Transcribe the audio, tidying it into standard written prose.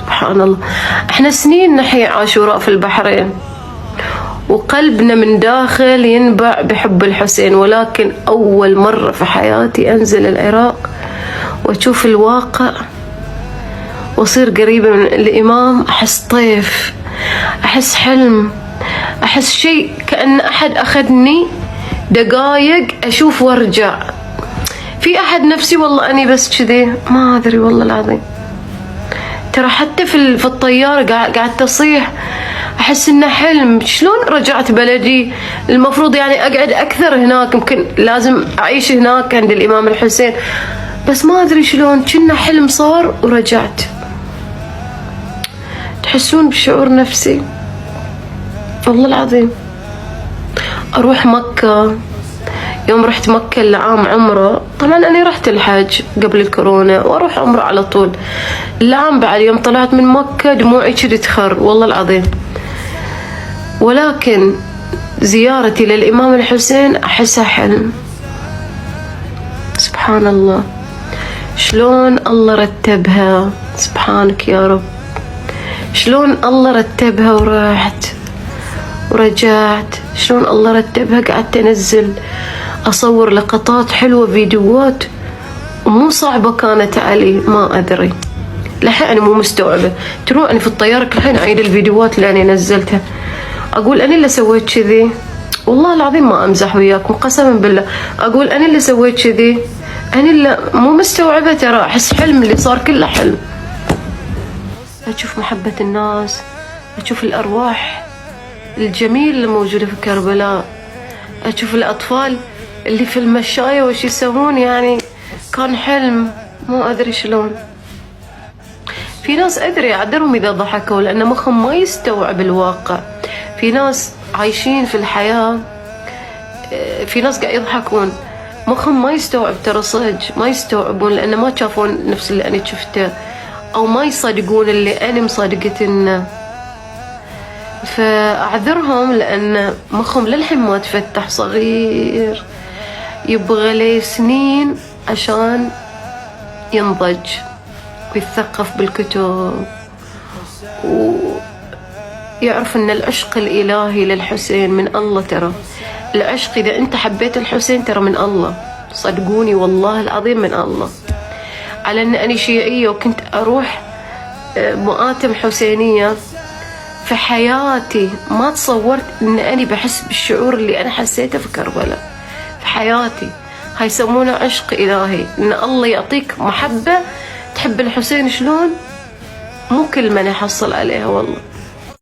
سبحان الله. احنا سنين نحيي عاشوراء في البحرين وقلبنا من داخل ينبع بحب الحسين، ولكن أول مرة في حياتي أنزل العراق وأشوف الواقع وأصير قريبة من الإمام، أحس طيف، أحس حلم، أحس شيء كأن أحد أخذني دقايق أشوف وأرجع. في أحد نفسي والله أني بس كذي ما أدري والله العظيم. ترى حتى في الطيارة قاعدة أصيح، أحس إنه حلم. شلون رجعت بلدي؟ المفروض يعني أقعد أكثر هناك، يمكن لازم أعيش هناك عند الإمام الحسين، بس ما أدري شلون كنا حلم صار ورجعت. تحسون بشعور نفسي والله العظيم. أروح مكة، يوم رحت مكة العام عمرة، طبعا أنا رحت الحج قبل الكورونا وأروح عمرة على طول. العام بعد يوم طلعت من مكة دموعي كده تخر والله العظيم. ولكن زيارتي للإمام الحسين أحسها حلم. سبحان الله، شلون الله رتبها، سبحانك يا رب، شلون الله رتبها ورحت ورجعت، شلون الله رتبها. قعدت أنزل أصور لقطات حلوة، فيديوهات مو صعبة كانت علي، ما أدري لحين أنا مو مستوعبة. ترون أنا في الطيارة كل حين أعيد الفيديوهات اللي أنا نزلتها، أقول أنا اللي سويت كذي، والله العظيم ما أمزح وياكم قسما بالله، أقول أنا اللي سويت كذي، أنا اللي مو مستوعبة. ترى أحس حلم اللي صار كله حلم. أشوف محبة الناس، أشوف الأرواح الجميلة اللي موجودة في كربلاء، أشوف الأطفال اللي في المشاية وش يسوون، يعني كان حلم مو أدري شلون. في ناس أدري أعذرهم إذا ضحكوا لأن مخهم ما يستوعب الواقع. في ناس عايشين في الحياة، في ناس قاعد يضحكون مخهم ما يستوعب، ترى صدق ما يستوعبون لأن ما شافون نفس اللي أنا شفته، أو ما يصدقون اللي أنا مصدقتنه. فأعذرهم لأن مخهم للحين ما تفتح، صغير يبغى لي سنين عشان ينضج ويتثقف بالكتب ويعرف أن العشق الإلهي للحسين من الله. ترى العشق إذا أنت حبيت الحسين ترى من الله، صدقوني والله العظيم من الله. على أن أنا شيعية وكنت أروح مآتم حسينية، في حياتي ما تصورت أن أنا بحس بالشعور اللي أنا حسيته في كربلاء في حياتي. هاي يسمونه عشق إلهي، أن الله يعطيك محبة تحب الحسين شلون مو كل من يحصل عليها والله.